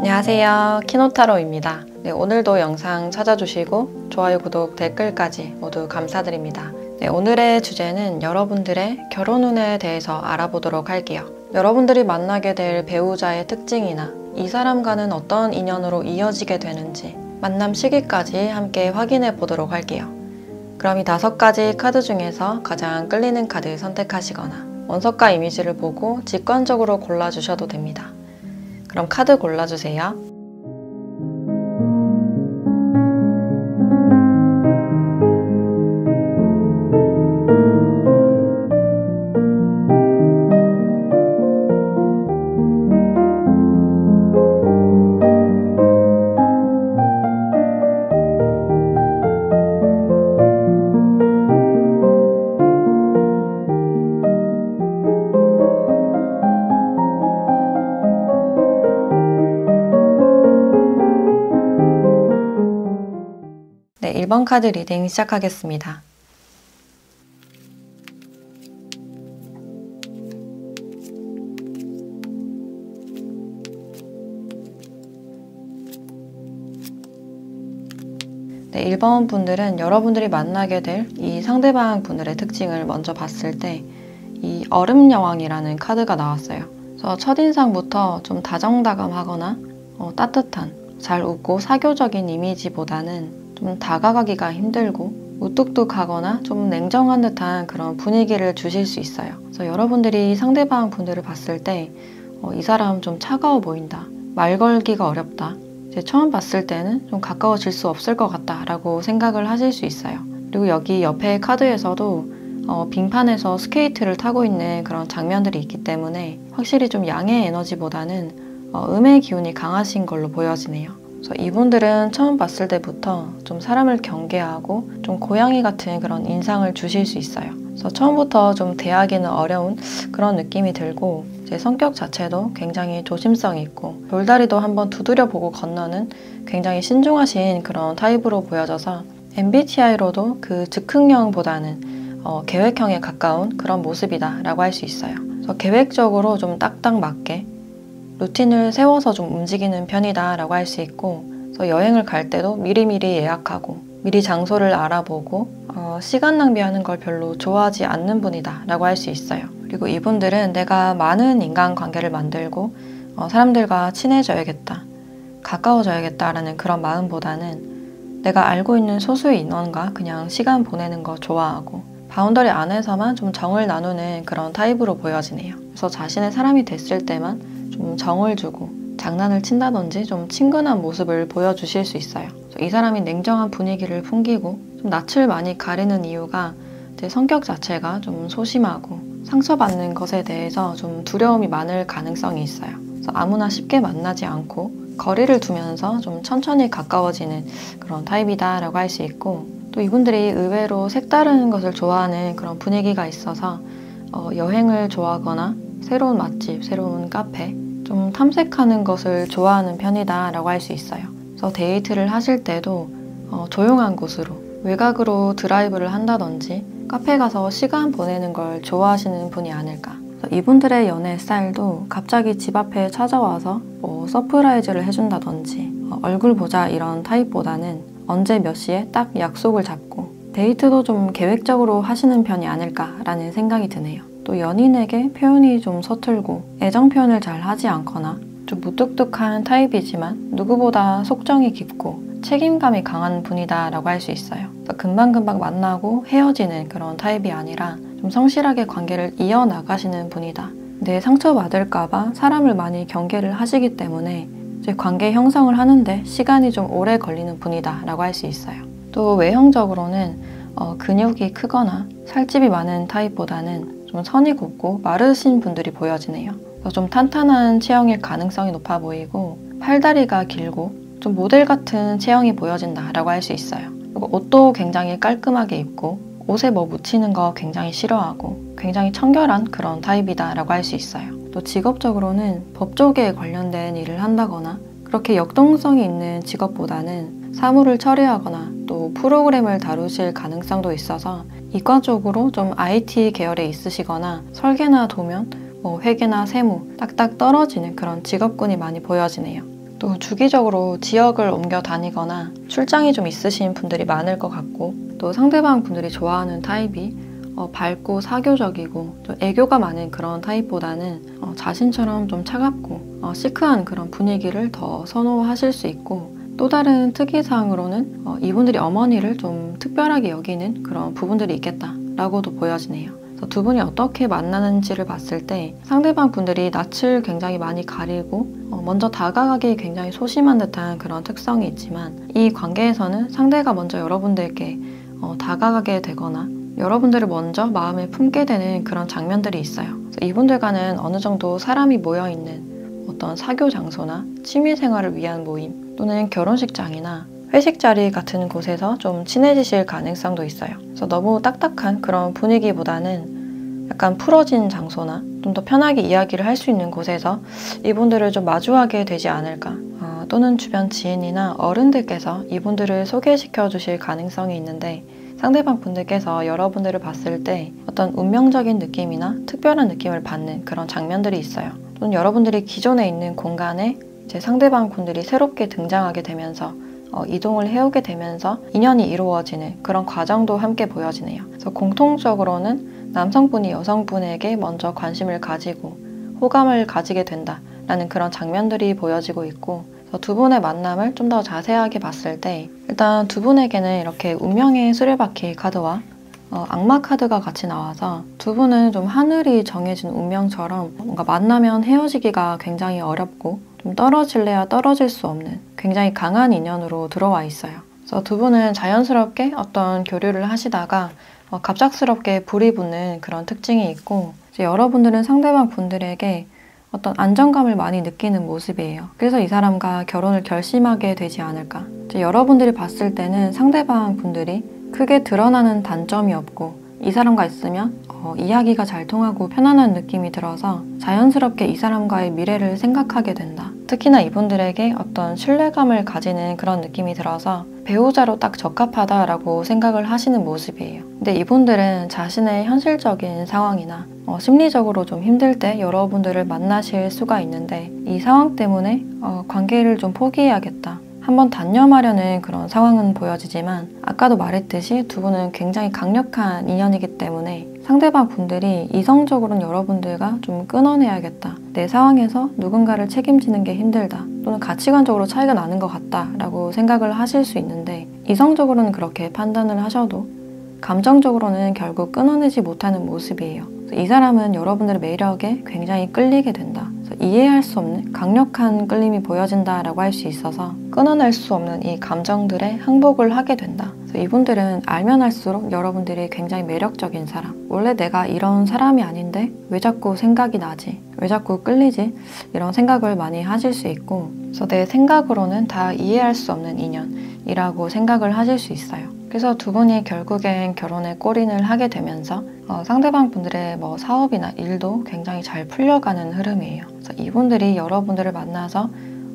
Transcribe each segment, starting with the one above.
안녕하세요, 키노타로입니다. 네, 오늘도 영상 찾아주시고 좋아요, 구독, 댓글까지 모두 감사드립니다. 네, 오늘의 주제는 여러분들의 결혼 운에 대해서 알아보도록 할게요. 여러분들이 만나게 될 배우자의 특징이나 이 사람과는 어떤 인연으로 이어지게 되는지 만남 시기까지 함께 확인해 보도록 할게요. 그럼 이 5가지 카드 중에서 가장 끌리는 카드 선택하시거나 원석과 이미지를 보고 직관적으로 골라주셔도 됩니다. 그럼 카드 골라주세요. 네, 1번 카드 리딩 시작하겠습니다. 네, 1번 분들은 여러분들이 만나게 될 이 상대방 분들의 특징을 먼저 봤을 때 이 얼음 여왕이라는 카드가 나왔어요. 그래서 첫인상부터 좀 다정다감하거나 따뜻한, 잘 웃고 사교적인 이미지보다는 좀 다가가기가 힘들고 무뚝뚝하거나 좀 냉정한 듯한 그런 분위기를 주실 수 있어요. 그래서 여러분들이 상대방 분들을 봤을 때 이 사람 좀 차가워 보인다, 말 걸기가 어렵다, 이제 처음 봤을 때는 좀 가까워질 수 없을 것 같다 라고 생각을 하실 수 있어요. 그리고 여기 옆에 카드에서도 빙판에서 스케이트를 타고 있는 그런 장면들이 있기 때문에 확실히 좀 양의 에너지보다는 음의 기운이 강하신 걸로 보여지네요. 그래서 이분들은 처음 봤을 때부터 좀 사람을 경계하고 좀 고양이 같은 그런 인상을 주실 수 있어요. 그래서 처음부터 좀 대하기는 어려운 그런 느낌이 들고, 제 성격 자체도 굉장히 조심성 있고 돌다리도 한번 두드려보고 건너는 굉장히 신중하신 그런 타입으로 보여져서 MBTI로도 그 즉흥형보다는 계획형에 가까운 그런 모습이다 라고 할 수 있어요. 그래서 계획적으로 좀 딱딱 맞게 루틴을 세워서 좀 움직이는 편이다 라고 할 수 있고, 그래서 여행을 갈 때도 미리미리 예약하고 미리 장소를 알아보고 시간 낭비하는 걸 별로 좋아하지 않는 분이다 라고 할 수 있어요. 그리고 이분들은 내가 많은 인간관계를 만들고 사람들과 친해져야겠다, 가까워져야겠다 라는 그런 마음보다는 내가 알고 있는 소수의 인원과 그냥 시간 보내는 거 좋아하고 바운더리 안에서만 좀 정을 나누는 그런 타입으로 보여지네요. 그래서 자신의 사람이 됐을 때만 좀 정을 주고 장난을 친다든지 좀 친근한 모습을 보여주실 수 있어요. 이 사람이 냉정한 분위기를 풍기고 좀 낯을 많이 가리는 이유가 제 성격 자체가 좀 소심하고 상처받는 것에 대해서 좀 두려움이 많을 가능성이 있어요. 그래서 아무나 쉽게 만나지 않고 거리를 두면서 좀 천천히 가까워지는 그런 타입이다 라고 할 수 있고, 또 이분들이 의외로 색다른 것을 좋아하는 그런 분위기가 있어서 여행을 좋아하거나 새로운 맛집, 새로운 카페, 좀 탐색하는 것을 좋아하는 편이다 라고 할 수 있어요. 그래서 데이트를 하실 때도 조용한 곳으로, 외곽으로 드라이브를 한다든지 카페 가서 시간 보내는 걸 좋아하시는 분이 아닐까. 이분들의 연애 스타일도 갑자기 집 앞에 찾아와서 서프라이즈를 해준다든지 얼굴 보자 이런 타입보다는 언제 몇 시에 딱 약속을 잡고 데이트도 좀 계획적으로 하시는 편이 아닐까라는 생각이 드네요. 또 연인에게 표현이 좀 서툴고 애정 표현을 잘 하지 않거나 좀 무뚝뚝한 타입이지만 누구보다 속정이 깊고 책임감이 강한 분이다 라고 할 수 있어요. 금방금방 만나고 헤어지는 그런 타입이 아니라 좀 성실하게 관계를 이어나가시는 분이다. 근데 상처받을까봐 사람을 많이 경계를 하시기 때문에 이제 관계 형성을 하는데 시간이 좀 오래 걸리는 분이다 라고 할 수 있어요. 또 외형적으로는 근육이 크거나 살집이 많은 타입보다는 좀 선이 곱고 마르신 분들이 보여지네요. 좀 탄탄한 체형일 가능성이 높아 보이고 팔다리가 길고 좀 모델 같은 체형이 보여진다 라고 할 수 있어요. 그리고 옷도 굉장히 깔끔하게 입고 옷에 뭐 묻히는 거 굉장히 싫어하고 굉장히 청결한 그런 타입이다라고 할 수 있어요. 또 직업적으로는 법 쪽에 관련된 일을 한다거나 그렇게 역동성이 있는 직업보다는 사무를 처리하거나 또 프로그램을 다루실 가능성도 있어서 이과 쪽으로 좀 IT 계열에 있으시거나 설계나 도면, 뭐 회계나 세무 딱딱 떨어지는 그런 직업군이 많이 보여지네요. 또 주기적으로 지역을 옮겨 다니거나 출장이 좀 있으신 분들이 많을 것 같고 또 상대방 분들이 좋아하는 타입이 밝고 사교적이고 좀 애교가 많은 그런 타입보다는 자신처럼 좀 차갑고 시크한 그런 분위기를 더 선호하실 수 있고 또 다른 특이사항으로는 이분들이 어머니를 좀 특별하게 여기는 그런 부분들이 있겠다라고도 보여지네요. 그래서 두 분이 어떻게 만나는지를 봤을 때 상대방 분들이 낯을 굉장히 많이 가리고 먼저 다가가기 굉장히 소심한 듯한 그런 특성이 있지만 이 관계에서는 상대가 먼저 여러분들께 다가가게 되거나 여러분들을 먼저 마음에 품게 되는 그런 장면들이 있어요. 그래서 이분들과는 어느 정도 사람이 모여있는 어떤 사교 장소나 취미 생활을 위한 모임 또는 결혼식장이나 회식 자리 같은 곳에서 좀 친해지실 가능성도 있어요. 그래서 너무 딱딱한 그런 분위기보다는 약간 풀어진 장소나 좀 더 편하게 이야기를 할 수 있는 곳에서 이분들을 좀 마주하게 되지 않을까. 또는 주변 지인이나 어른들께서 이분들을 소개시켜 주실 가능성이 있는데 상대방 분들께서 여러분들을 봤을 때 어떤 운명적인 느낌이나 특별한 느낌을 받는 그런 장면들이 있어요. 또는 여러분들이 기존에 있는 공간에 이제 상대방 분들이 새롭게 등장하게 되면서 이동을 해오게 되면서 인연이 이루어지는 그런 과정도 함께 보여지네요. 그래서 공통적으로는 남성분이 여성분에게 먼저 관심을 가지고 호감을 가지게 된다라는 그런 장면들이 보여지고 있고 두 분의 만남을 좀 더 자세하게 봤을 때 일단 두 분에게는 이렇게 운명의 수레바퀴 카드와 악마 카드가 같이 나와서 두 분은 좀 하늘이 정해진 운명처럼 뭔가 만나면 헤어지기가 굉장히 어렵고 좀 떨어질래야 떨어질 수 없는 굉장히 강한 인연으로 들어와 있어요. 그래서 두 분은 자연스럽게 어떤 교류를 하시다가 갑작스럽게 불이 붙는 그런 특징이 있고 이제 여러분들은 상대방 분들에게 어떤 안정감을 많이 느끼는 모습이에요. 그래서 이 사람과 결혼을 결심하게 되지 않을까. 이제 여러분들이 봤을 때는 상대방 분들이 크게 드러나는 단점이 없고 이 사람과 있으면 이야기가 잘 통하고 편안한 느낌이 들어서 자연스럽게 이 사람과의 미래를 생각하게 된다. 특히나 이분들에게 어떤 신뢰감을 가지는 그런 느낌이 들어서 배우자로 딱 적합하다라고 생각을 하시는 모습이에요. 근데 이분들은 자신의 현실적인 상황이나 심리적으로 좀 힘들 때 여러분들을 만나실 수가 있는데 이 상황 때문에 관계를 좀 포기해야겠다. 한번 단념하려는 그런 상황은 보여지지만 아까도 말했듯이 두 분은 굉장히 강력한 인연이기 때문에 상대방 분들이 이성적으로는 여러분들과 좀 끊어내야겠다. 내 상황에서 누군가를 책임지는 게 힘들다. 또는 가치관적으로 차이가 나는 것 같다 라고 생각을 하실 수 있는데 이성적으로는 그렇게 판단을 하셔도 감정적으로는 결국 끊어내지 못하는 모습이에요. 이 사람은 여러분들의 매력에 굉장히 끌리게 된다. 이해할 수 없는 강력한 끌림이 보여진다라고 할 수 있어서 끊어낼 수 없는 이 감정들에 항복을 하게 된다. 그래서 이분들은 알면 할수록 여러분들이 굉장히 매력적인 사람. 원래 내가 이런 사람이 아닌데 왜 자꾸 생각이 나지? 왜 자꾸 끌리지? 이런 생각을 많이 하실 수 있고 그래서 내 생각으로는 다 이해할 수 없는 인연이라고 생각을 하실 수 있어요. 그래서 두 분이 결국엔 결혼에 골인을 하게 되면서 상대방 분들의 뭐 사업이나 일도 굉장히 잘 풀려가는 흐름이에요. 그래서 이분들이 여러분들을 만나서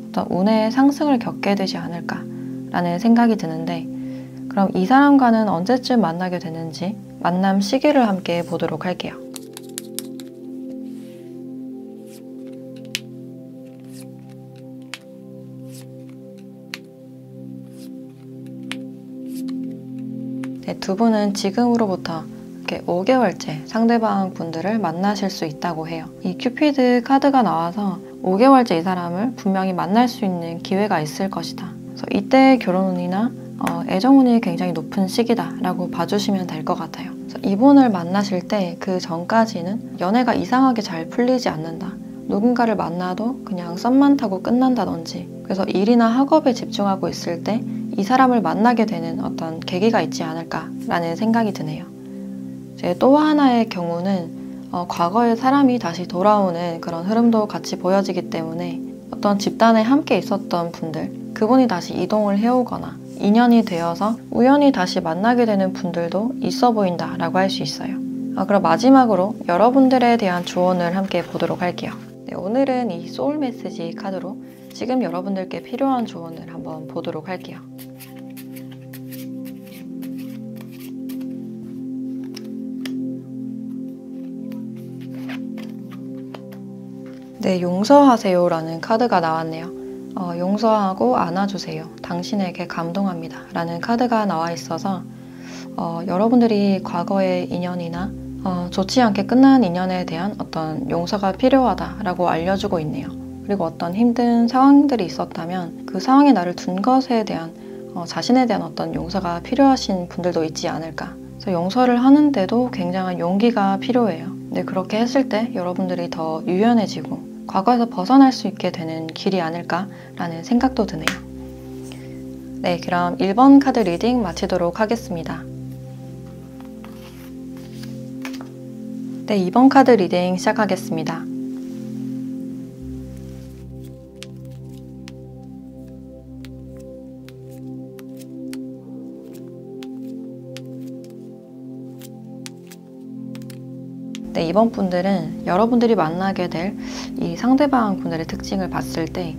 어떤 운의 상승을 겪게 되지 않을까라는 생각이 드는데 그럼 이 사람과는 언제쯤 만나게 되는지 만남 시기를 함께 보도록 할게요. 네, 두 분은 지금으로부터 이렇게 5개월째 상대방 분들을 만나실 수 있다고 해요. 이 큐피드 카드가 나와서 5개월째 이 사람을 분명히 만날 수 있는 기회가 있을 것이다. 그래서 이때 결혼운이나 애정운이 굉장히 높은 시기다라고 봐주시면 될 것 같아요. 그래서 이분을 만나실 때 그 전까지는 연애가 이상하게 잘 풀리지 않는다. 누군가를 만나도 그냥 썸만 타고 끝난다든지 그래서 일이나 학업에 집중하고 있을 때 이 사람을 만나게 되는 어떤 계기가 있지 않을까라는 생각이 드네요. 이제 또 하나의 경우는 과거의 사람이 다시 돌아오는 그런 흐름도 같이 보여지기 때문에 어떤 집단에 함께 있었던 분들 그분이 다시 이동을 해오거나 인연이 되어서 우연히 다시 만나게 되는 분들도 있어 보인다라고 할 수 있어요. 그럼 마지막으로 여러분들에 대한 조언을 함께 보도록 할게요. 네, 오늘은 이 소울 메시지 카드로 지금 여러분들께 필요한 조언을 한번 보도록 할게요. 네, 용서하세요 라는 카드가 나왔네요. 용서하고 안아주세요. 당신에게 감동합니다 라는 카드가 나와 있어서 여러분들이 과거의 인연이나 좋지 않게 끝난 인연에 대한 어떤 용서가 필요하다라고 알려주고 있네요. 그리고 어떤 힘든 상황들이 있었다면 그 상황에 나를 둔 것에 대한 자신에 대한 어떤 용서가 필요하신 분들도 있지 않을까. 그래서 용서를 하는데도 굉장한 용기가 필요해요. 근데 그렇게 했을 때 여러분들이 더 유연해지고 과거에서 벗어날 수 있게 되는 길이 아닐까라는 생각도 드네요. 네, 그럼 1번 카드 리딩 마치도록 하겠습니다. 네, 2번 카드 리딩 시작하겠습니다. 네, 이번 분들은 여러분들이 만나게 될 이 상대방 분들의 특징을 봤을 때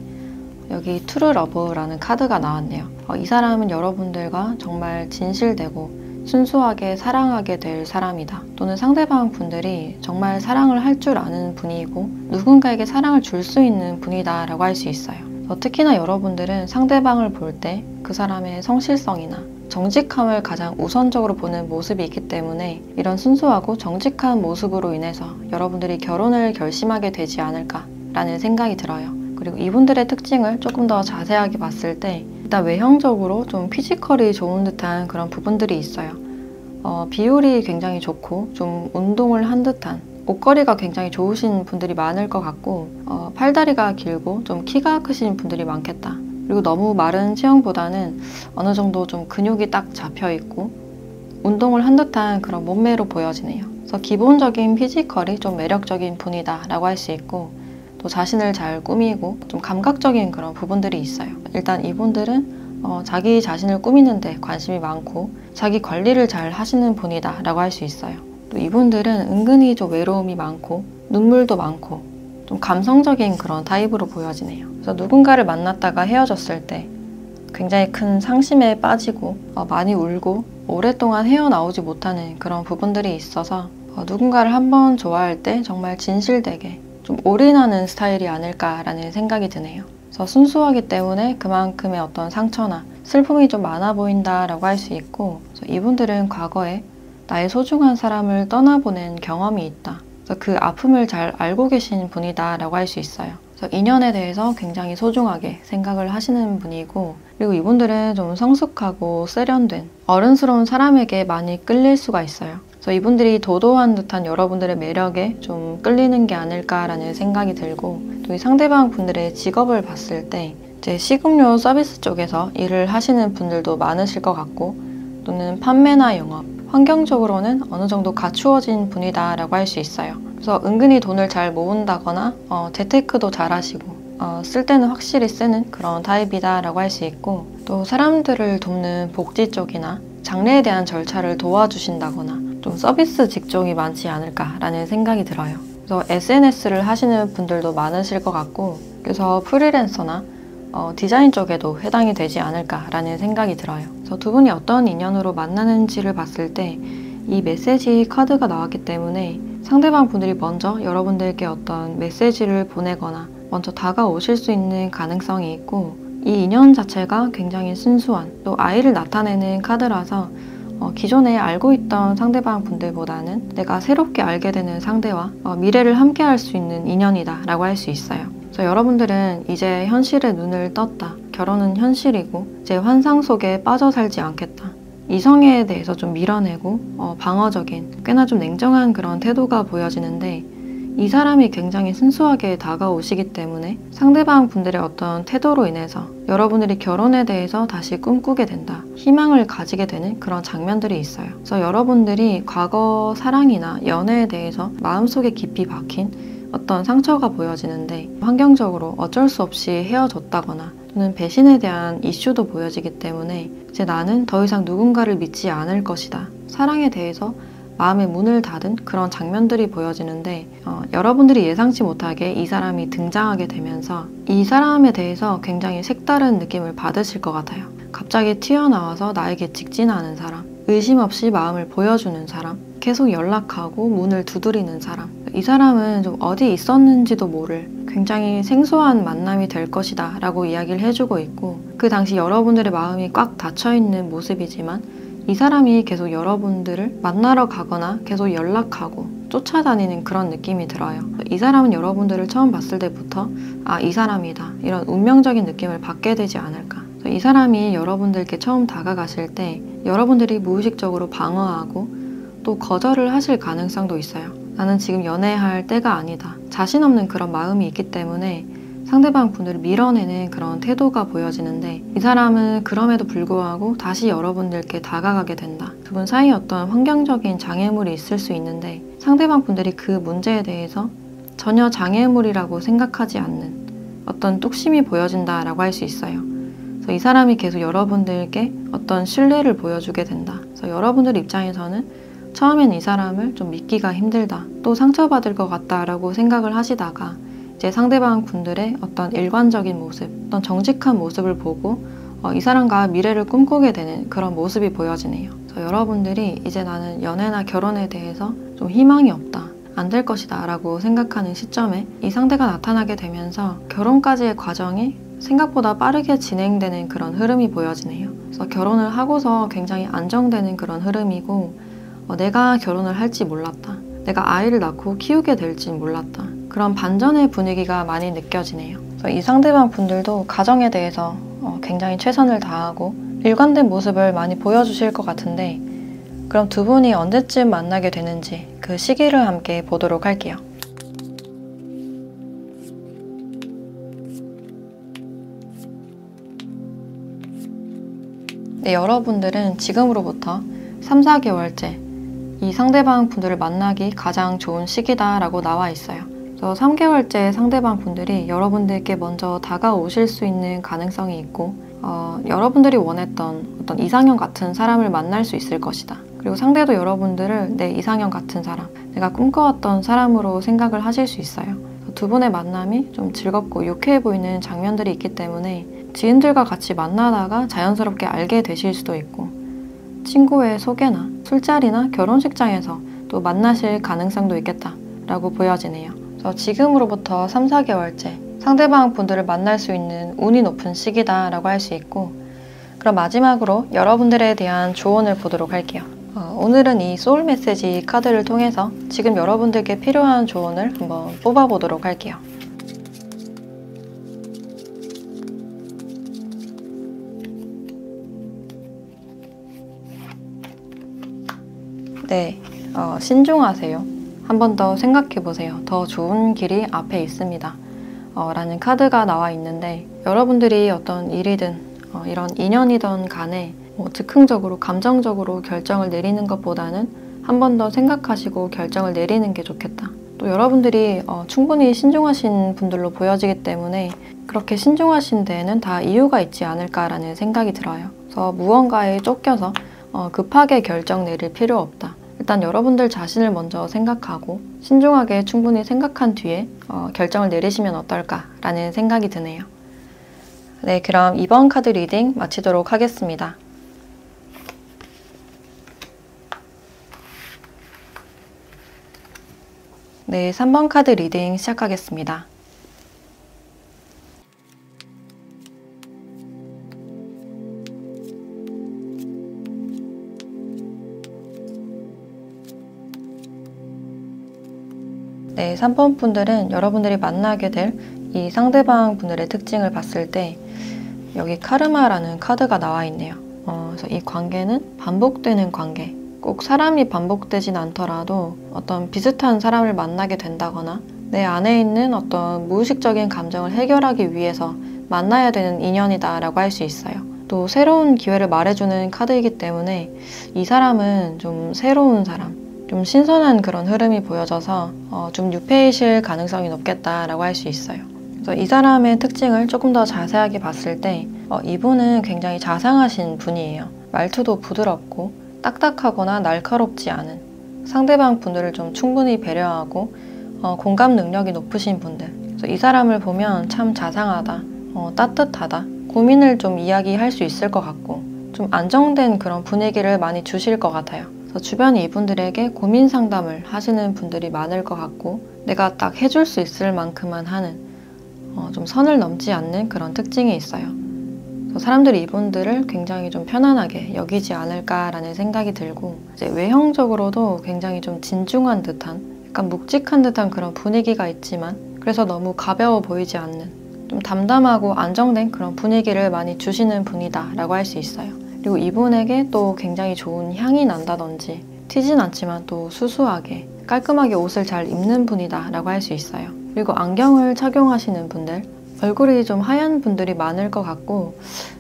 여기 트루 러브라는 카드가 나왔네요. 이 사람은 여러분들과 정말 진실되고 순수하게 사랑하게 될 사람이다. 또는 상대방 분들이 정말 사랑을 할 줄 아는 분이고 누군가에게 사랑을 줄 수 있는 분이다 라고 할 수 있어요. 특히나 여러분들은 상대방을 볼 때 그 사람의 성실성이나 정직함을 가장 우선적으로 보는 모습이 있기 때문에 이런 순수하고 정직한 모습으로 인해서 여러분들이 결혼을 결심하게 되지 않을까라는 생각이 들어요. 그리고 이분들의 특징을 조금 더 자세하게 봤을 때 일단 외형적으로 좀 피지컬이 좋은 듯한 그런 부분들이 있어요. 비율이 굉장히 좋고 좀 운동을 한 듯한 옷걸이가 굉장히 좋으신 분들이 많을 것 같고 팔다리가 길고 좀 키가 크신 분들이 많겠다. 그리고 너무 마른 체형보다는 어느 정도 좀 근육이 딱 잡혀 있고 운동을 한 듯한 그런 몸매로 보여지네요. 그래서 기본적인 피지컬이 좀 매력적인 분이다 라고 할 수 있고 또 자신을 잘 꾸미고 좀 감각적인 그런 부분들이 있어요. 일단 이분들은 자기 자신을 꾸미는데 관심이 많고 자기 관리를 잘 하시는 분이다 라고 할 수 있어요. 또 이분들은 은근히 좀 외로움이 많고 눈물도 많고 좀 감성적인 그런 타입으로 보여지네요. 그래서 누군가를 만났다가 헤어졌을 때 굉장히 큰 상심에 빠지고 많이 울고 오랫동안 헤어나오지 못하는 그런 부분들이 있어서 누군가를 한번 좋아할 때 정말 진실되게 좀 올인하는 스타일이 아닐까라는 생각이 드네요. 그래서 순수하기 때문에 그만큼의 어떤 상처나 슬픔이 좀 많아 보인다라고 할 수 있고 그래서 이분들은 과거에 나의 소중한 사람을 떠나보낸 경험이 있다. 그래서 그 아픔을 잘 알고 계신 분이다 라고 할 수 있어요. 그래서 인연에 대해서 굉장히 소중하게 생각을 하시는 분이고 그리고 이분들은 좀 성숙하고 세련된 어른스러운 사람에게 많이 끌릴 수가 있어요. 그래서 이분들이 도도한 듯한 여러분들의 매력에 좀 끌리는 게 아닐까라는 생각이 들고 또 이 상대방 분들의 직업을 봤을 때 이제 식음료 서비스 쪽에서 일을 하시는 분들도 많으실 것 같고 또는 판매나 영업 환경적으로는 어느 정도 갖추어진 분이다 라고 할 수 있어요. 그래서 은근히 돈을 잘 모은다거나 재테크도 잘 하시고 쓸 때는 확실히 쓰는 그런 타입이다 라고 할 수 있고 또 사람들을 돕는 복지 쪽이나 장래에 대한 절차를 도와주신다거나 좀 서비스 직종이 많지 않을까라는 생각이 들어요. 그래서 SNS를 하시는 분들도 많으실 것 같고 그래서 프리랜서나 디자인 쪽에도 해당이 되지 않을까라는 생각이 들어요. 그래서 두 분이 어떤 인연으로 만나는지를 봤을 때 이 메시지 카드가 나왔기 때문에 상대방 분들이 먼저 여러분들께 어떤 메시지를 보내거나 먼저 다가오실 수 있는 가능성이 있고 이 인연 자체가 굉장히 순수한 또 아이를 나타내는 카드라서 기존에 알고 있던 상대방 분들보다는 내가 새롭게 알게 되는 상대와 미래를 함께 할 수 있는 인연이다 라고 할 수 있어요. 그래서 여러분들은 이제 현실에 눈을 떴다. 결혼은 현실이고 이제 환상 속에 빠져 살지 않겠다. 이성에 대해서 좀 밀어내고 방어적인 꽤나 좀 냉정한 그런 태도가 보여지는데 이 사람이 굉장히 순수하게 다가오시기 때문에 상대방 분들의 어떤 태도로 인해서 여러분들이 결혼에 대해서 다시 꿈꾸게 된다. 희망을 가지게 되는 그런 장면들이 있어요. 그래서 여러분들이 과거 사랑이나 연애에 대해서 마음속에 깊이 박힌 어떤 상처가 보여지는데 환경적으로 어쩔 수 없이 헤어졌다거나 또는 배신에 대한 이슈도 보여지기 때문에 이제 나는 더 이상 누군가를 믿지 않을 것이다. 사랑에 대해서 마음의 문을 닫은 그런 장면들이 보여지는데 여러분들이 예상치 못하게 이 사람이 등장하게 되면서 이 사람에 대해서 굉장히 색다른 느낌을 받으실 것 같아요. 갑자기 튀어나와서 나에게 직진하는 사람, 의심 없이 마음을 보여주는 사람, 계속 연락하고 문을 두드리는 사람. 이 사람은 좀 어디 있었는지도 모를 굉장히 생소한 만남이 될 것이다 라고 이야기를 해주고 있고, 그 당시 여러분들의 마음이 꽉 닫혀있는 모습이지만 이 사람이 계속 여러분들을 만나러 가거나 계속 연락하고 쫓아다니는 그런 느낌이 들어요. 이 사람은 여러분들을 처음 봤을 때부터 이 사람이다, 이런 운명적인 느낌을 받게 되지 않을까. 이 사람이 여러분들께 처음 다가가실 때 여러분들이 무의식적으로 방어하고 또 거절을 하실 가능성도 있어요. 나는 지금 연애할 때가 아니다, 자신 없는 그런 마음이 있기 때문에 상대방 분들을 밀어내는 그런 태도가 보여지는데, 이 사람은 그럼에도 불구하고 다시 여러분들께 다가가게 된다. 두 분 사이에 어떤 환경적인 장애물이 있을 수 있는데 상대방 분들이 그 문제에 대해서 전혀 장애물이라고 생각하지 않는 어떤 뚝심이 보여진다라고 할 수 있어요. 그래서 이 사람이 계속 여러분들께 어떤 신뢰를 보여주게 된다. 그래서 여러분들 입장에서는 처음엔 이 사람을 좀 믿기가 힘들다, 또 상처받을 것 같다라고 생각을 하시다가 이제 상대방 분들의 어떤 일관적인 모습, 어떤 정직한 모습을 보고 이 사람과 미래를 꿈꾸게 되는 그런 모습이 보여지네요. 그래서 여러분들이 이제 나는 연애나 결혼에 대해서 좀 희망이 없다, 안 될 것이다 라고 생각하는 시점에 이 상대가 나타나게 되면서 결혼까지의 과정이 생각보다 빠르게 진행되는 그런 흐름이 보여지네요. 그래서 결혼을 하고서 굉장히 안정되는 그런 흐름이고, 내가 결혼을 할지 몰랐다, 내가 아이를 낳고 키우게 될지 몰랐다, 그런 반전의 분위기가 많이 느껴지네요. 그래서 이 상대방 분들도 가정에 대해서 굉장히 최선을 다하고 일관된 모습을 많이 보여주실 것 같은데, 그럼 두 분이 언제쯤 만나게 되는지 그 시기를 함께 보도록 할게요. 네, 여러분들은 지금으로부터 3, 4개월째 이 상대방 분들을 만나기 가장 좋은 시기다라고 나와 있어요. 그래서 3개월째 상대방 분들이 여러분들께 먼저 다가오실 수 있는 가능성이 있고, 여러분들이 원했던 어떤 이상형 같은 사람을 만날 수 있을 것이다. 그리고 상대도 여러분들을 내 이상형 같은 사람, 내가 꿈꿔왔던 사람으로 생각을 하실 수 있어요. 두 분의 만남이 좀 즐겁고 유쾌해 보이는 장면들이 있기 때문에 지인들과 같이 만나다가 자연스럽게 알게 되실 수도 있고, 친구의 소개나 술자리나 결혼식장에서 또 만나실 가능성도 있겠다라고 보여지네요. 그래서 지금으로부터 3, 4개월째 상대방 분들을 만날 수 있는 운이 높은 시기다라고 할 수 있고, 그럼 마지막으로 여러분들에 대한 조언을 보도록 할게요. 오늘은 이 소울 메시지 카드를 통해서 지금 여러분들께 필요한 조언을 한번 뽑아보도록 할게요. 네, 신중하세요. 한 번 더 생각해보세요. 더 좋은 길이 앞에 있습니다. 라는 카드가 나와 있는데, 여러분들이 어떤 일이든 이런 인연이든 간에 즉흥적으로 감정적으로 결정을 내리는 것보다는 한 번 더 생각하시고 결정을 내리는 게 좋겠다. 또 여러분들이 충분히 신중하신 분들로 보여지기 때문에 그렇게 신중하신 데에는 다 이유가 있지 않을까라는 생각이 들어요. 그래서 무언가에 쫓겨서 급하게 결정 내릴 필요 없다. 일단 여러분들 자신을 먼저 생각하고 신중하게 충분히 생각한 뒤에 결정을 내리시면 어떨까라는 생각이 드네요. 네, 그럼 이번 카드 리딩 마치도록 하겠습니다. 네, 3번 카드 리딩 시작하겠습니다. 네, 3번 분들은 여러분들이 만나게 될 이 상대방 분들의 특징을 봤을 때 여기 카르마라는 카드가 나와 있네요. 그래서 이 관계는 반복되는 관계, 꼭 사람이 반복되진 않더라도 어떤 비슷한 사람을 만나게 된다거나 내 안에 있는 어떤 무의식적인 감정을 해결하기 위해서 만나야 되는 인연이다 라고 할 수 있어요. 또 새로운 기회를 말해주는 카드이기 때문에 이 사람은 좀 새로운 사람, 좀 신선한 그런 흐름이 보여져서 좀 뉴페이실 가능성이 높겠다라고 할 수 있어요. 그래서 이 사람의 특징을 조금 더 자세하게 봤을 때 이분은 굉장히 자상하신 분이에요. 말투도 부드럽고 딱딱하거나 날카롭지 않은, 상대방 분들을 좀 충분히 배려하고 공감 능력이 높으신 분들. 그래서 이 사람을 보면 참 자상하다, 따뜻하다, 고민을 좀 이야기할 수 있을 것 같고 좀 안정된 그런 분위기를 많이 주실 것 같아요. 그래서 주변 이분들에게 고민 상담을 하시는 분들이 많을 것 같고 내가 딱 해줄 수 있을 만큼만 하는, 좀 선을 넘지 않는 그런 특징이 있어요. 그래서 사람들이 이분들을 굉장히 좀 편안하게 여기지 않을까라는 생각이 들고, 이제 외형적으로도 굉장히 좀 진중한 듯한, 약간 묵직한 듯한 그런 분위기가 있지만 그래서 너무 가벼워 보이지 않는, 좀 담담하고 안정된 그런 분위기를 많이 주시는 분이다 라고 할 수 있어요. 그리고 이분에게 또 굉장히 좋은 향이 난다든지 튀진 않지만 또 수수하게 깔끔하게 옷을 잘 입는 분이다 라고 할 수 있어요. 그리고 안경을 착용하시는 분들, 얼굴이 좀 하얀 분들이 많을 것 같고,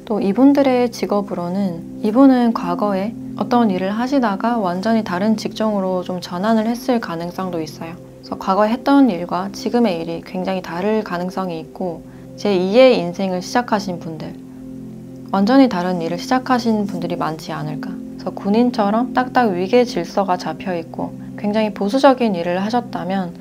또 이분들의 직업으로는 이분은 과거에 어떤 일을 하시다가 완전히 다른 직종으로 좀 전환을 했을 가능성도 있어요. 그래서 과거에 했던 일과 지금의 일이 굉장히 다를 가능성이 있고, 제2의 인생을 시작하신 분들, 완전히 다른 일을 시작하신 분들이 많지 않을까. 그래서 군인처럼 딱딱 위계 질서가 잡혀있고 굉장히 보수적인 일을 하셨다면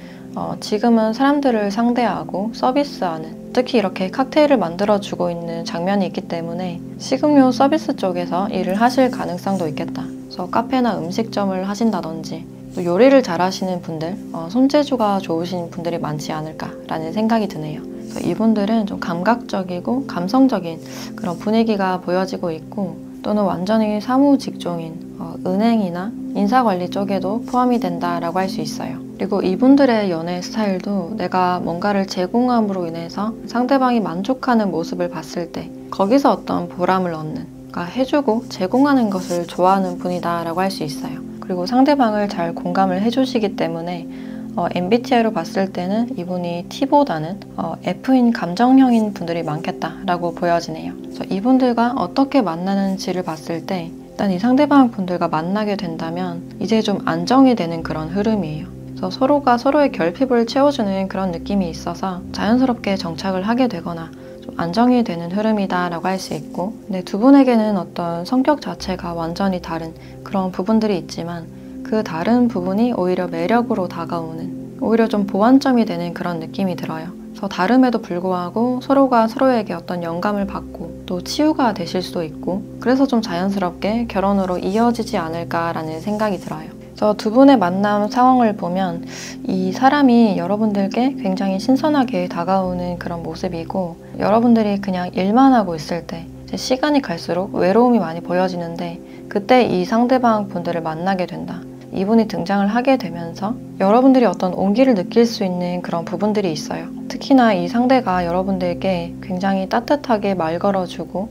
지금은 사람들을 상대하고 서비스하는, 특히 이렇게 칵테일을 만들어주고 있는 장면이 있기 때문에 식음료 서비스 쪽에서 일을 하실 가능성도 있겠다. 그래서 카페나 음식점을 하신다든지 또 요리를 잘하시는 분들, 손재주가 좋으신 분들이 많지 않을까라는 생각이 드네요. 이분들은 좀 감각적이고 감성적인 그런 분위기가 보여지고 있고, 또는 완전히 사무 직종인 은행이나 인사관리 쪽에도 포함이 된다라고 할 수 있어요. 그리고 이분들의 연애 스타일도 내가 뭔가를 제공함으로 인해서 상대방이 만족하는 모습을 봤을 때 거기서 어떤 보람을 얻는, 그러니까 해주고 제공하는 것을 좋아하는 분이다라고 할 수 있어요. 그리고 상대방을 잘 공감을 해주시기 때문에 MBTI로 봤을 때는 이분이 T보다는 F인 감정형인 분들이 많겠다라고 보여지네요. 그래서 이분들과 어떻게 만나는지를 봤을 때 일단 이 상대방 분들과 만나게 된다면 이제 좀 안정이 되는 그런 흐름이에요. 그래서 서로가 서로의 결핍을 채워주는 그런 느낌이 있어서 자연스럽게 정착을 하게 되거나 좀 안정이 되는 흐름이다라고 할 수 있고, 근데 두 분에게는 어떤 성격 자체가 완전히 다른 그런 부분들이 있지만 그 다른 부분이 오히려 매력으로 다가오는, 오히려 좀 보완점이 되는 그런 느낌이 들어요. 그래서 다름에도 불구하고 서로가 서로에게 어떤 영감을 받고 또 치유가 되실 수도 있고, 그래서 좀 자연스럽게 결혼으로 이어지지 않을까라는 생각이 들어요. 그래서 두 분의 만남 상황을 보면 이 사람이 여러분들께 굉장히 신선하게 다가오는 그런 모습이고, 여러분들이 그냥 일만 하고 있을 때 시간이 갈수록 외로움이 많이 보여지는데 그때 이 상대방 분들을 만나게 된다. 이분이 등장을 하게 되면서 여러분들이 어떤 온기를 느낄 수 있는 그런 부분들이 있어요. 특히나 이 상대가 여러분들께 굉장히 따뜻하게 말 걸어주고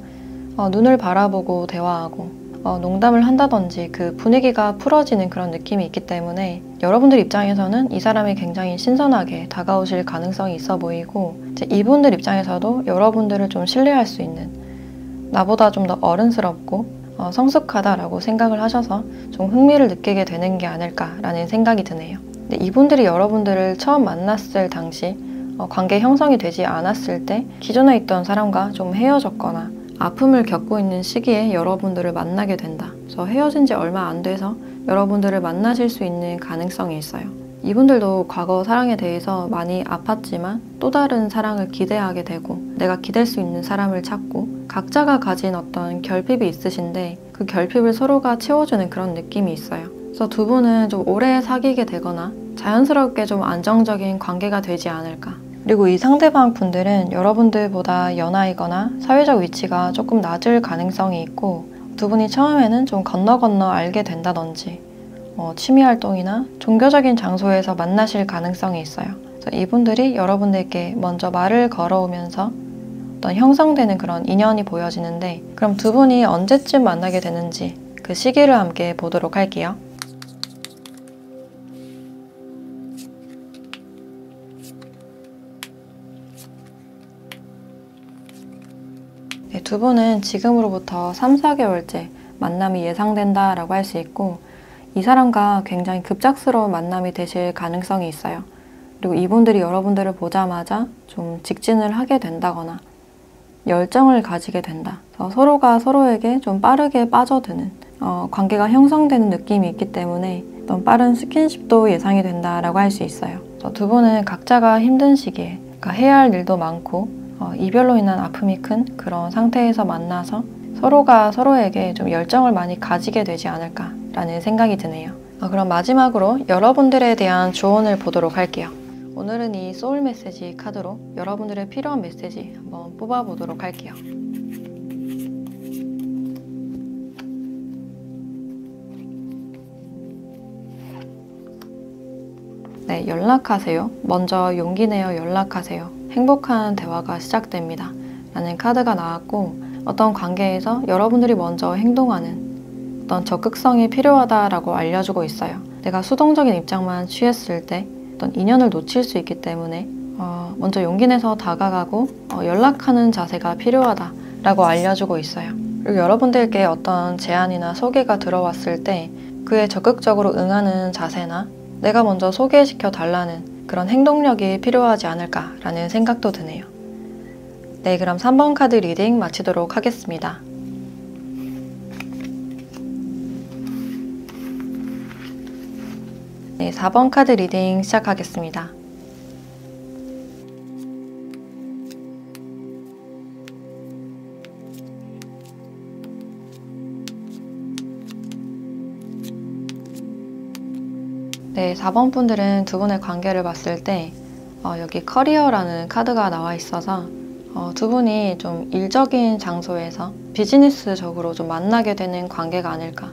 눈을 바라보고 대화하고 농담을 한다든지 그 분위기가 풀어지는 그런 느낌이 있기 때문에 여러분들 입장에서는 이 사람이 굉장히 신선하게 다가오실 가능성이 있어 보이고, 이제 이분들 입장에서도 여러분들을 좀 신뢰할 수 있는, 나보다 좀 더 어른스럽고 성숙하다라고 생각을 하셔서 좀 흥미를 느끼게 되는 게 아닐까라는 생각이 드네요. 근데 이분들이 여러분들을 처음 만났을 당시 관계 형성이 되지 않았을 때 기존에 있던 사람과 좀 헤어졌거나 아픔을 겪고 있는 시기에 여러분들을 만나게 된다. 그래서 헤어진 지 얼마 안 돼서 여러분들을 만나실 수 있는 가능성이 있어요. 이분들도 과거 사랑에 대해서 많이 아팠지만 또 다른 사랑을 기대하게 되고 내가 기댈 수 있는 사람을 찾고 각자가 가진 어떤 결핍이 있으신데 그 결핍을 서로가 채워주는 그런 느낌이 있어요. 그래서 두 분은 좀 오래 사귀게 되거나 자연스럽게 좀 안정적인 관계가 되지 않을까. 그리고 이 상대방 분들은 여러분들보다 연하이거나 사회적 위치가 조금 낮을 가능성이 있고, 두 분이 처음에는 좀 건너 알게 된다든지 취미 활동이나 종교적인 장소에서 만나실 가능성이 있어요. 그래서 이분들이 여러분들께 먼저 말을 걸어오면서 어떤 형성되는 그런 인연이 보여지는데, 그럼 두 분이 언제쯤 만나게 되는지 그 시기를 함께 보도록 할게요. 네, 두 분은 지금으로부터 3, 4개월째 만남이 예상된다라고 할 수 있고, 이 사람과 굉장히 급작스러운 만남이 되실 가능성이 있어요. 그리고 이분들이 여러분들을 보자마자 좀 직진을 하게 된다거나 열정을 가지게 된다. 서로가 서로에게 좀 빠르게 빠져드는 관계가 형성되는 느낌이 있기 때문에 어떤 빠른 스킨십도 예상이 된다라고 할 수 있어요. 두 분은 각자가 힘든 시기에 그러니까 해야 할 일도 많고 이별로 인한 아픔이 큰 그런 상태에서 만나서 서로가 서로에게 좀 열정을 많이 가지게 되지 않을까라는 생각이 드네요. 그럼 마지막으로 여러분들에 대한 조언을 보도록 할게요. 오늘은 이 소울 메시지 카드로 여러분들의 필요한 메시지 한번 뽑아보도록 할게요. 네, 연락하세요. 먼저 용기 내어 연락하세요. 행복한 대화가 시작됩니다. 라는 카드가 나왔고 어떤 관계에서 여러분들이 먼저 행동하는 어떤 적극성이 필요하다라고 알려주고 있어요. 내가 수동적인 입장만 취했을 때 어떤 인연을 놓칠 수 있기 때문에 먼저 용기 내서 다가가고 연락하는 자세가 필요하다라고 알려주고 있어요. 그리고 여러분들께 어떤 제안이나 소개가 들어왔을 때 그에 적극적으로 응하는 자세나 내가 먼저 소개시켜 달라는 그런 행동력이 필요하지 않을까라는 생각도 드네요. 네, 그럼 3번 카드 리딩 마치도록 하겠습니다. 네, 4번 카드 리딩 시작하겠습니다. 네, 4번 분들은 두 분의 관계를 봤을 때 여기 커리어라는 카드가 나와 있어서 두 분이 좀 일적인 장소에서 비즈니스적으로 좀 만나게 되는 관계가 아닐까.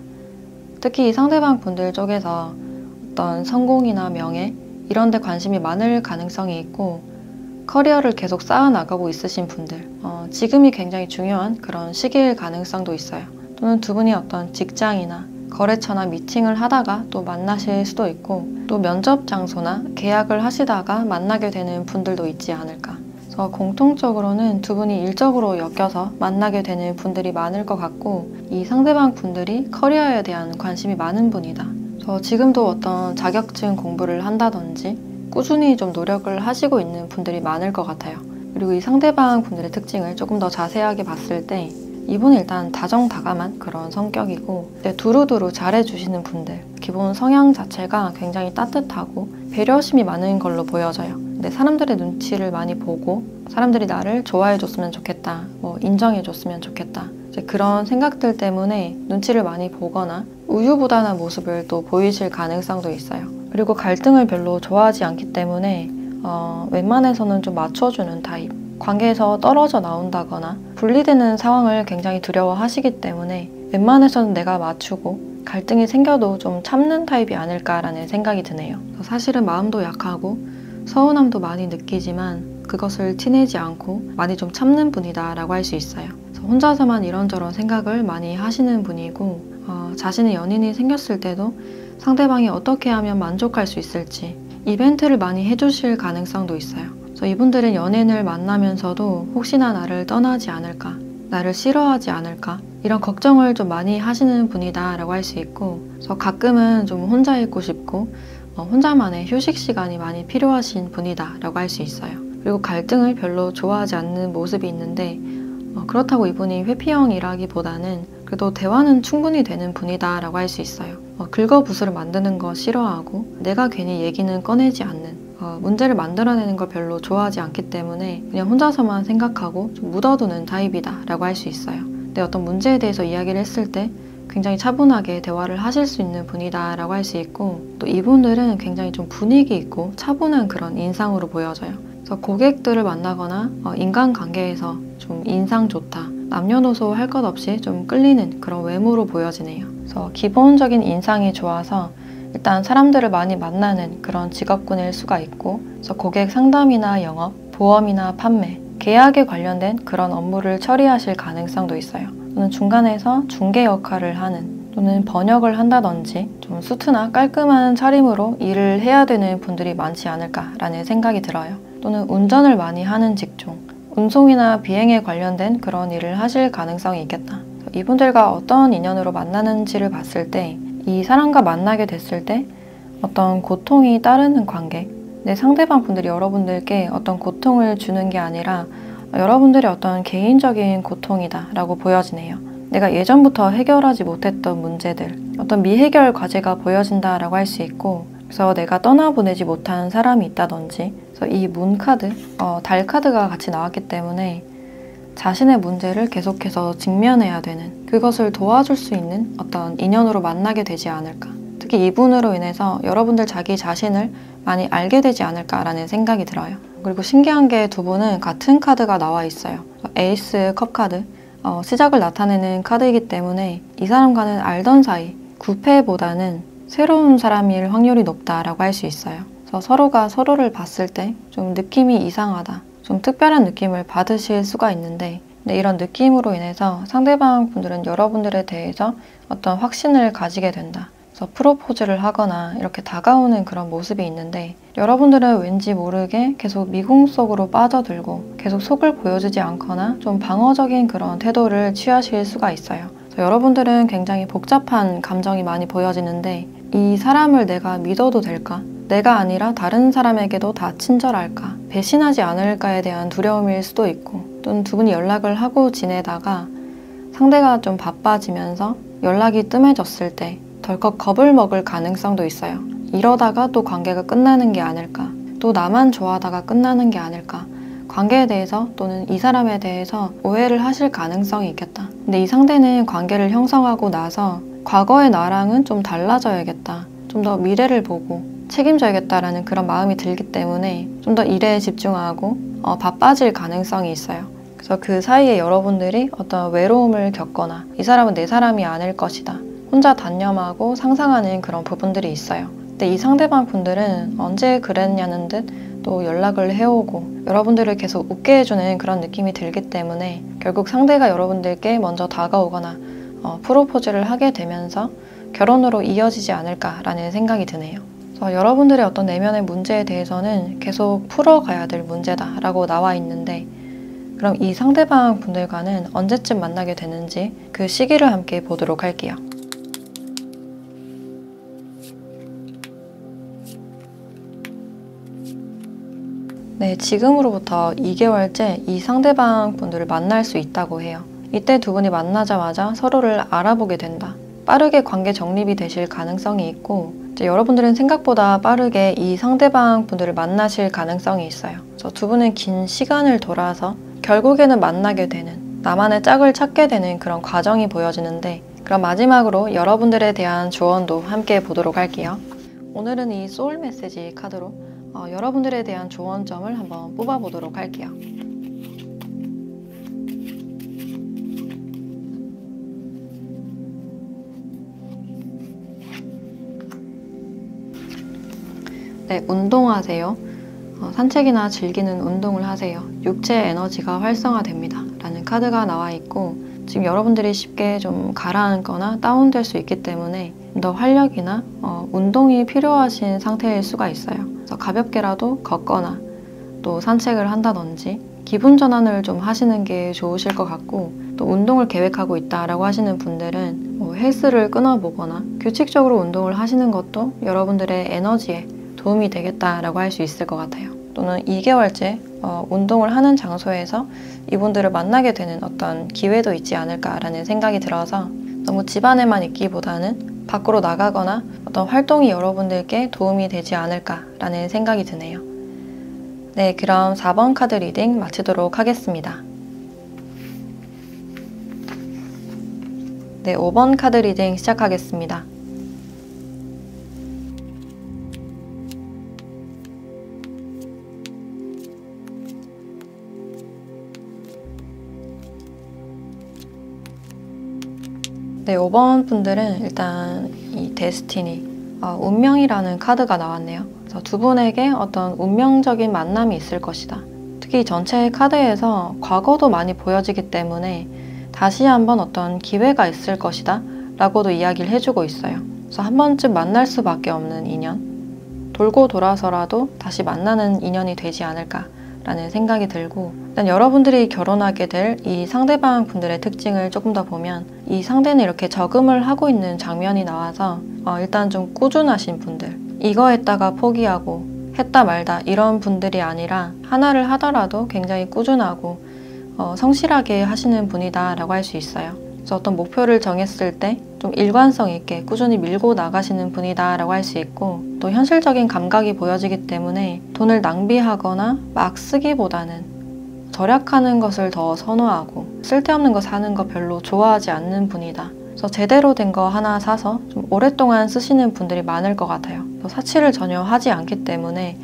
특히 이 상대방 분들 쪽에서 어떤 성공이나 명예 이런 데 관심이 많을 가능성이 있고 커리어를 계속 쌓아나가고 있으신 분들 지금이 굉장히 중요한 그런 시기일 가능성도 있어요. 또는 두 분이 어떤 직장이나 거래처나 미팅을 하다가 또 만나실 수도 있고 또 면접 장소나 계약을 하시다가 만나게 되는 분들도 있지 않을까. 그래서 공통적으로는 두 분이 일적으로 엮여서 만나게 되는 분들이 많을 것 같고 이 상대방 분들이 커리어에 대한 관심이 많은 분이다. 그래서 지금도 어떤 자격증 공부를 한다든지 꾸준히 좀 노력을 하시고 있는 분들이 많을 것 같아요. 그리고 이 상대방 분들의 특징을 조금 더 자세하게 봤을 때 이분은 일단 다정다감한 그런 성격이고 두루두루 잘해주시는 분들 기본 성향 자체가 굉장히 따뜻하고 배려심이 많은 걸로 보여져요. 근데 사람들의 눈치를 많이 보고 사람들이 나를 좋아해줬으면 좋겠다, 인정해줬으면 좋겠다 이제 그런 생각들 때문에 눈치를 많이 보거나 우유부단한 모습을 또 보이실 가능성도 있어요. 그리고 갈등을 별로 좋아하지 않기 때문에 웬만해서는 좀 맞춰주는 타입, 관계에서 떨어져 나온다거나 분리되는 상황을 굉장히 두려워하시기 때문에 웬만해서는 내가 맞추고 갈등이 생겨도 좀 참는 타입이 아닐까라는 생각이 드네요. 사실은 마음도 약하고 서운함도 많이 느끼지만 그것을 티내지 않고 많이 좀 참는 분이다 라고 할 수 있어요. 그래서 혼자서만 이런저런 생각을 많이 하시는 분이고 자신의 연인이 생겼을 때도 상대방이 어떻게 하면 만족할 수 있을지 이벤트를 많이 해주실 가능성도 있어요. 그래서 이분들은 연인을 만나면서도 혹시나 나를 떠나지 않을까, 나를 싫어하지 않을까 이런 걱정을 좀 많이 하시는 분이다 라고 할 수 있고 그래서 가끔은 좀 혼자 있고 싶고 혼자만의 휴식 시간이 많이 필요하신 분이다 라고 할 수 있어요. 그리고 갈등을 별로 좋아하지 않는 모습이 있는데 그렇다고 이분이 회피형이라기보다는 그래도 대화는 충분히 되는 분이다 라고 할 수 있어요. 긁어부스를 만드는 거 싫어하고 내가 괜히 얘기는 꺼내지 않는 문제를 만들어내는 걸 별로 좋아하지 않기 때문에 그냥 혼자서만 생각하고 좀 묻어두는 타입이다 라고 할 수 있어요. 근데 어떤 문제에 대해서 이야기를 했을 때 굉장히 차분하게 대화를 하실 수 있는 분이다 라고 할 수 있고 또 이분들은 굉장히 좀 분위기 있고 차분한 그런 인상으로 보여져요. 그래서 고객들을 만나거나 인간관계에서 좀 인상 좋다, 남녀노소 할 것 없이 좀 끌리는 그런 외모로 보여지네요. 그래서 기본적인 인상이 좋아서 일단 사람들을 많이 만나는 그런 직업군일 수가 있고 그래서 고객 상담이나 영업, 보험이나 판매, 계약에 관련된 그런 업무를 처리하실 가능성도 있어요. 또는 중간에서 중개 역할을 하는 또는 번역을 한다든지 좀 수트나 깔끔한 차림으로 일을 해야 되는 분들이 많지 않을까라는 생각이 들어요. 또는 운전을 많이 하는 직종, 운송이나 비행에 관련된 그런 일을 하실 가능성이 있겠다. 이분들과 어떤 인연으로 만나는지를 봤을 때 이 사람과 만나게 됐을 때 어떤 고통이 따르는 관계, 내 상대방 분들이 여러분들께 어떤 고통을 주는 게 아니라 여러분들의 어떤 개인적인 고통이다 라고 보여지네요. 내가 예전부터 해결하지 못했던 문제들, 어떤 미해결 과제가 보여진다 라고 할 수 있고, 그래서 내가 떠나보내지 못한 사람이 있다든지, 그래서 이 문 카드, 달 카드가 같이 나왔기 때문에 자신의 문제를 계속해서 직면해야 되는, 그것을 도와줄 수 있는 어떤 인연으로 만나게 되지 않을까. 특히 이분으로 인해서 여러분들 자기 자신을 많이 알게 되지 않을까라는 생각이 들어요. 그리고 신기한 게 두 분은 같은 카드가 나와 있어요. 에이스 컵 카드, 시작을 나타내는 카드이기 때문에 이 사람과는 알던 사이, 구패보다는 새로운 사람일 확률이 높다라고 할 수 있어요. 그래서 서로가 서로를 봤을 때 좀 느낌이 이상하다, 좀 특별한 느낌을 받으실 수가 있는데, 이런 느낌으로 인해서 상대방 분들은 여러분들에 대해서 어떤 확신을 가지게 된다. 그래서 프로포즈를 하거나 이렇게 다가오는 그런 모습이 있는데, 여러분들은 왠지 모르게 계속 미궁 속으로 빠져들고 계속 속을 보여주지 않거나 좀 방어적인 그런 태도를 취하실 수가 있어요. 그래서 여러분들은 굉장히 복잡한 감정이 많이 보여지는데, 이 사람을 내가 믿어도 될까? 내가 아니라 다른 사람에게도 다 친절할까? 배신하지 않을까에 대한 두려움일 수도 있고, 또는 두 분이 연락을 하고 지내다가 상대가 좀 바빠지면서 연락이 뜸해졌을 때 덜컥 겁을 먹을 가능성도 있어요. 이러다가 또 관계가 끝나는 게 아닐까? 또 나만 좋아하다가 끝나는 게 아닐까? 관계에 대해서 또는 이 사람에 대해서 오해를 하실 가능성이 있겠다. 근데 이 상대는 관계를 형성하고 나서 과거의 나랑은 좀 달라져야겠다, 좀 더 미래를 보고 책임져야겠다라는 그런 마음이 들기 때문에 좀 더 일에 집중하고 바빠질 가능성이 있어요. 그래서 그 사이에 여러분들이 어떤 외로움을 겪거나 이 사람은 내 사람이 아닐 것이다, 혼자 단념하고 상상하는 그런 부분들이 있어요. 근데 이 상대방 분들은 언제 그랬냐는 듯 또 연락을 해오고 여러분들을 계속 웃게 해주는 그런 느낌이 들기 때문에 결국 상대가 여러분들께 먼저 다가오거나 프로포즈를 하게 되면서 결혼으로 이어지지 않을까라는 생각이 드네요. 그래서 여러분들의 어떤 내면의 문제에 대해서는 계속 풀어가야 될 문제다라고 나와 있는데, 그럼 이 상대방 분들과는 언제쯤 만나게 되는지 그 시기를 함께 보도록 할게요. 네, 지금으로부터 2개월째 이 상대방 분들을 만날 수 있다고 해요. 이때 두 분이 만나자마자 서로를 알아보게 된다. 빠르게 관계 정립이 되실 가능성이 있고, 이제 여러분들은 생각보다 빠르게 이 상대방 분들을 만나실 가능성이 있어요. 그래서 두 분은 긴 시간을 돌아서 결국에는 만나게 되는, 나만의 짝을 찾게 되는 그런 과정이 보여지는데, 그럼 마지막으로 여러분들에 대한 조언도 함께 보도록 할게요. 오늘은 이 소울 메시지 카드로 여러분들에 대한 조언점을 한번 뽑아보도록 할게요. 네, 운동하세요. 산책이나 즐기는 운동을 하세요. 육체 에너지가 활성화됩니다 라는 카드가 나와 있고, 지금 여러분들이 쉽게 좀 가라앉거나 다운될 수 있기 때문에 더 활력이나 운동이 필요하신 상태일 수가 있어요. 그래서 가볍게라도 걷거나 또 산책을 한다든지 기분 전환을 좀 하시는 게 좋으실 것 같고, 또 운동을 계획하고 있다라고 하시는 분들은 헬스를 끊어보거나 규칙적으로 운동을 하시는 것도 여러분들의 에너지에 도움이 되겠다라고 할 수 있을 것 같아요. 또는 2개월째 운동을 하는 장소에서 이분들을 만나게 되는 어떤 기회도 있지 않을까라는 생각이 들어서, 너무 집안에만 있기보다는 밖으로 나가거나 어떤 활동이 여러분들께 도움이 되지 않을까라는 생각이 드네요. 네, 그럼 4번 카드 리딩 마치도록 하겠습니다. 네, 5번 카드 리딩 시작하겠습니다. 네, 5번 분들은 일단 이 데스티니, 운명이라는 카드가 나왔네요. 그래서 두 분에게 어떤 운명적인 만남이 있을 것이다. 특히 전체 카드에서 과거도 많이 보여지기 때문에 다시 한번 어떤 기회가 있을 것이다 라고도 이야기를 해주고 있어요. 그래서 한 번쯤 만날 수밖에 없는 인연, 돌고 돌아서라도 다시 만나는 인연이 되지 않을까 라는 생각이 들고, 일단 여러분들이 결혼하게 될 이 상대방 분들의 특징을 조금 더 보면, 이 상대는 이렇게 저금을 하고 있는 장면이 나와서 일단 좀 꾸준하신 분들, 이거 했다가 포기하고 했다 말다 이런 분들이 아니라 하나를 하더라도 굉장히 꾸준하고 성실하게 하시는 분이다 라고 할 수 있어요. 그래서 어떤 목표를 정했을 때 좀 일관성 있게 꾸준히 밀고 나가시는 분이다 라고 할 수 있고, 또 현실적인 감각이 보여지기 때문에 돈을 낭비하거나 막 쓰기보다는 절약하는 것을 더 선호하고 쓸데없는 거 사는 거 별로 좋아하지 않는 분이다. 그래서 제대로 된 거 하나 사서 좀 오랫동안 쓰시는 분들이 많을 것 같아요. 사치를 전혀 하지 않기 때문에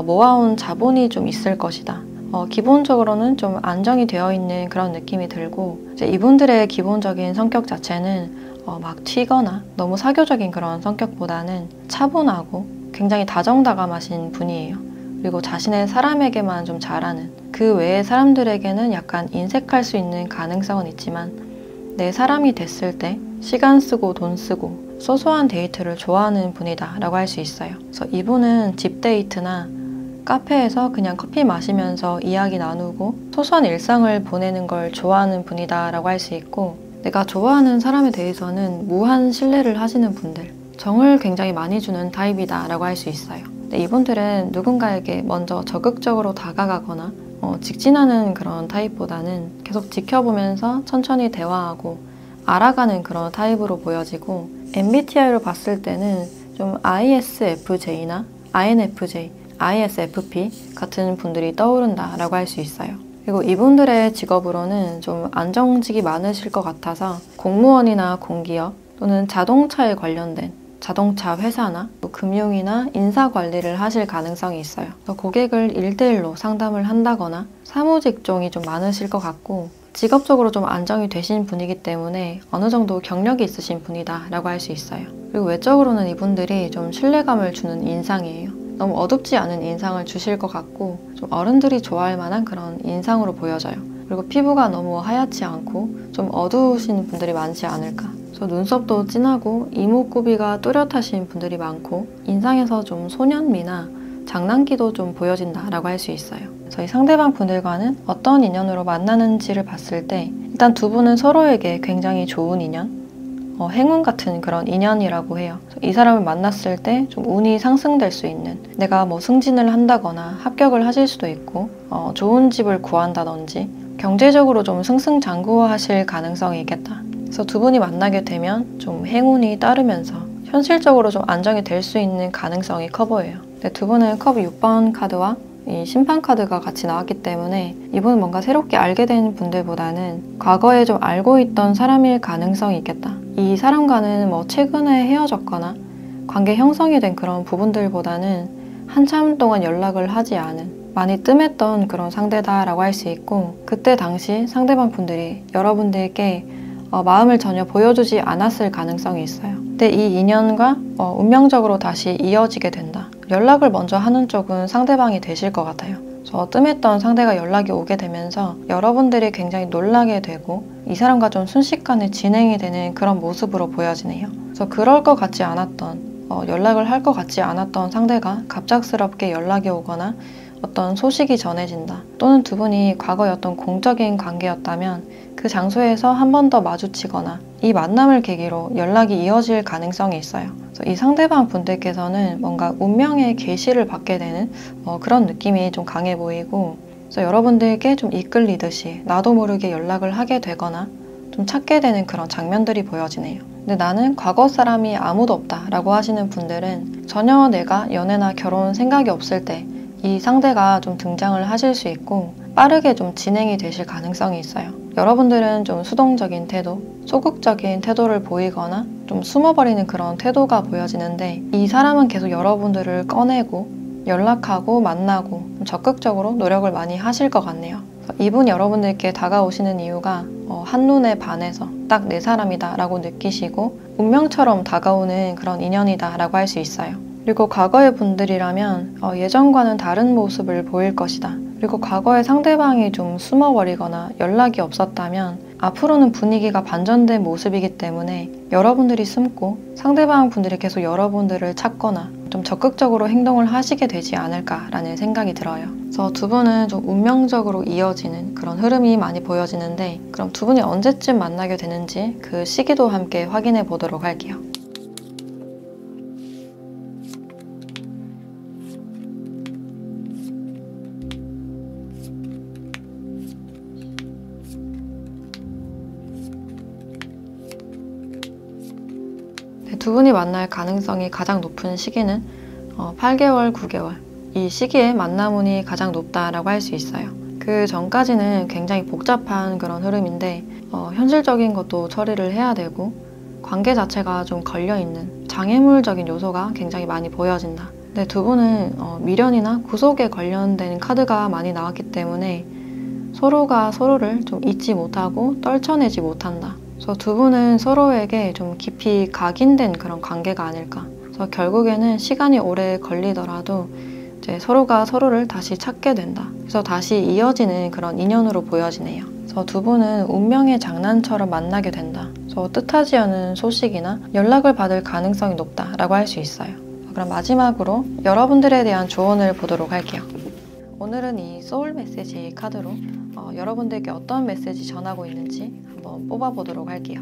모아온 자본이 좀 있을 것이다. 기본적으로는 좀 안정이 되어 있는 그런 느낌이 들고, 이제 이분들의 기본적인 성격 자체는 막 튀거나 너무 사교적인 그런 성격보다는 차분하고 굉장히 다정다감하신 분이에요. 그리고 자신의 사람에게만 좀 잘하는, 그 외의 사람들에게는 약간 인색할 수 있는 가능성은 있지만 내 사람이 됐을 때 시간 쓰고 돈 쓰고 소소한 데이트를 좋아하는 분이다 라고 할 수 있어요. 그래서 이분은 집 데이트나 카페에서 그냥 커피 마시면서 이야기 나누고 소소한 일상을 보내는 걸 좋아하는 분이다 라고 할 수 있고, 내가 좋아하는 사람에 대해서는 무한 신뢰를 하시는 분들, 정을 굉장히 많이 주는 타입이다 라고 할 수 있어요. 근데 이분들은 누군가에게 먼저 적극적으로 다가가거나 직진하는 그런 타입보다는 계속 지켜보면서 천천히 대화하고 알아가는 그런 타입으로 보여지고, MBTI로 봤을 때는 좀 ISFJ나 INFJ, ISFP 같은 분들이 떠오른다 라고 할 수 있어요. 그리고 이분들의 직업으로는 좀 안정직이 많으실 것 같아서 공무원이나 공기업 또는 자동차에 관련된 자동차 회사나 또 금융이나 인사관리를 하실 가능성이 있어요. 고객을 1대1로 상담을 한다거나 사무직종이 좀 많으실 것 같고, 직업적으로 좀 안정이 되신 분이기 때문에 어느 정도 경력이 있으신 분이다 라고 할 수 있어요. 그리고 외적으로는 이분들이 좀 신뢰감을 주는 인상이에요. 너무 어둡지 않은 인상을 주실 것 같고 좀 어른들이 좋아할 만한 그런 인상으로 보여져요. 그리고 피부가 너무 하얗지 않고 좀 어두우신 분들이 많지 않을까. 그래서 눈썹도 진하고 이목구비가 또렷하신 분들이 많고 인상에서 좀 소년미나 장난기도 좀 보여진다 라고 할 수 있어요. 저희 상대방 분들과는 어떤 인연으로 만나는지를 봤을 때 일단 두 분은 서로에게 굉장히 좋은 인연, 행운 같은 그런 인연이라고 해요. 이 사람을 만났을 때 좀 운이 상승될 수 있는, 내가 뭐 승진을 한다거나 합격을 하실 수도 있고 좋은 집을 구한다든지 경제적으로 좀 승승장구하실 가능성이 있겠다. 그래서 두 분이 만나게 되면 좀 행운이 따르면서 현실적으로 좀 안정이 될 수 있는 가능성이 커 보여요. 근데 두 분은 컵 6번 카드와 이 심판 카드가 같이 나왔기 때문에 이분은 뭔가 새롭게 알게 된 분들보다는 과거에 좀 알고 있던 사람일 가능성이 있겠다. 이 사람과는 뭐 최근에 헤어졌거나 관계 형성이 된 그런 부분들보다는 한참 동안 연락을 하지 않은, 많이 뜸했던 그런 상대다라고 할 수 있고, 그때 당시 상대방 분들이 여러분들께 마음을 전혀 보여주지 않았을 가능성이 있어요. 근데 이 인연과 운명적으로 다시 이어지게 된다. 연락을 먼저 하는 쪽은 상대방이 되실 것 같아요. 저 뜸했던 상대가 연락이 오게 되면서 여러분들이 굉장히 놀라게 되고 이 사람과 좀 순식간에 진행이 되는 그런 모습으로 보여지네요. 그래서 그럴 것 같지 않았던, 연락을 할 것 같지 않았던 상대가 갑작스럽게 연락이 오거나 어떤 소식이 전해진다. 또는 두 분이 과거의 어떤 공적인 관계였다면 그 장소에서 한 번 더 마주치거나 이 만남을 계기로 연락이 이어질 가능성이 있어요. 그래서 이 상대방 분들께서는 뭔가 운명의 계시를 받게 되는 그런 느낌이 좀 강해 보이고, 그래서 여러분들께 좀 이끌리듯이 나도 모르게 연락을 하게 되거나 좀 찾게 되는 그런 장면들이 보여지네요. 근데 나는 과거 사람이 아무도 없다 라고 하시는 분들은 전혀 내가 연애나 결혼 생각이 없을 때 이 상대가 좀 등장을 하실 수 있고 빠르게 좀 진행이 되실 가능성이 있어요. 여러분들은 좀 수동적인 태도, 소극적인 태도를 보이거나 좀 숨어버리는 그런 태도가 보여지는데 이 사람은 계속 여러분들을 꺼내고 연락하고 만나고 적극적으로 노력을 많이 하실 것 같네요. 이분 여러분들께 다가오시는 이유가 한눈에 반해서 딱 내 사람이다 라고 느끼시고 운명처럼 다가오는 그런 인연이다 라고 할 수 있어요. 그리고 과거의 분들이라면 예전과는 다른 모습을 보일 것이다. 그리고 과거의 상대방이 좀 숨어버리거나 연락이 없었다면 앞으로는 분위기가 반전된 모습이기 때문에 여러분들이 숨고 상대방 분들이 계속 여러분들을 찾거나 좀 적극적으로 행동을 하시게 되지 않을까라는 생각이 들어요. 그래서 두 분은 좀 운명적으로 이어지는 그런 흐름이 많이 보여지는데, 그럼 두 분이 언제쯤 만나게 되는지 그 시기도 함께 확인해 보도록 할게요. 두 분이 만날 가능성이 가장 높은 시기는 8개월, 9개월 이 시기에 만남 운이 가장 높다라고 할 수 있어요. 그 전까지는 굉장히 복잡한 그런 흐름인데 현실적인 것도 처리를 해야 되고 관계 자체가 좀 걸려있는 장애물적인 요소가 굉장히 많이 보여진다. 근데 두 분은 미련이나 구속에 관련된 카드가 많이 나왔기 때문에 서로가 서로를 좀 잊지 못하고 떨쳐내지 못한다. 그래서 두 분은 서로에게 좀 깊이 각인된 그런 관계가 아닐까. 그래서 결국에는 시간이 오래 걸리더라도 이제 서로가 서로를 다시 찾게 된다. 그래서 다시 이어지는 그런 인연으로 보여지네요. 그래서 두 분은 운명의 장난처럼 만나게 된다. 그래서 뜻하지 않은 소식이나 연락을 받을 가능성이 높다라고 할 수 있어요. 그럼 마지막으로 여러분들에 대한 조언을 보도록 할게요. 오늘은 이 소울 메시지 카드로 여러분들께 어떤 메시지 전하고 있는지 한번 뽑아보도록 할게요.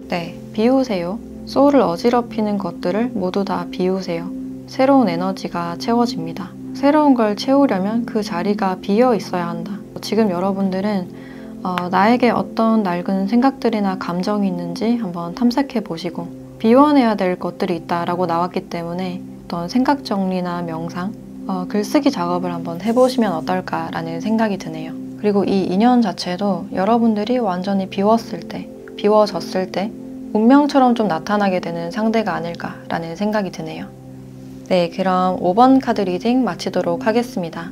네, 비우세요. 소울을 어지럽히는 것들을 모두 다 비우세요. 새로운 에너지가 채워집니다. 새로운 걸 채우려면 그 자리가 비어 있어야 한다. 지금 여러분들은 나에게 어떤 낡은 생각들이나 감정이 있는지 한번 탐색해 보시고 비워내야 될 것들이 있다라고 나왔기 때문에 어떤 생각 정리나 명상, 글쓰기 작업을 한번 해보시면 어떨까라는 생각이 드네요. 그리고 이 인연 자체도 여러분들이 완전히 비웠을 때, 비워졌을 때 운명처럼 좀 나타나게 되는 상대가 아닐까라는 생각이 드네요. 네, 그럼 5번 카드 리딩 마치도록 하겠습니다.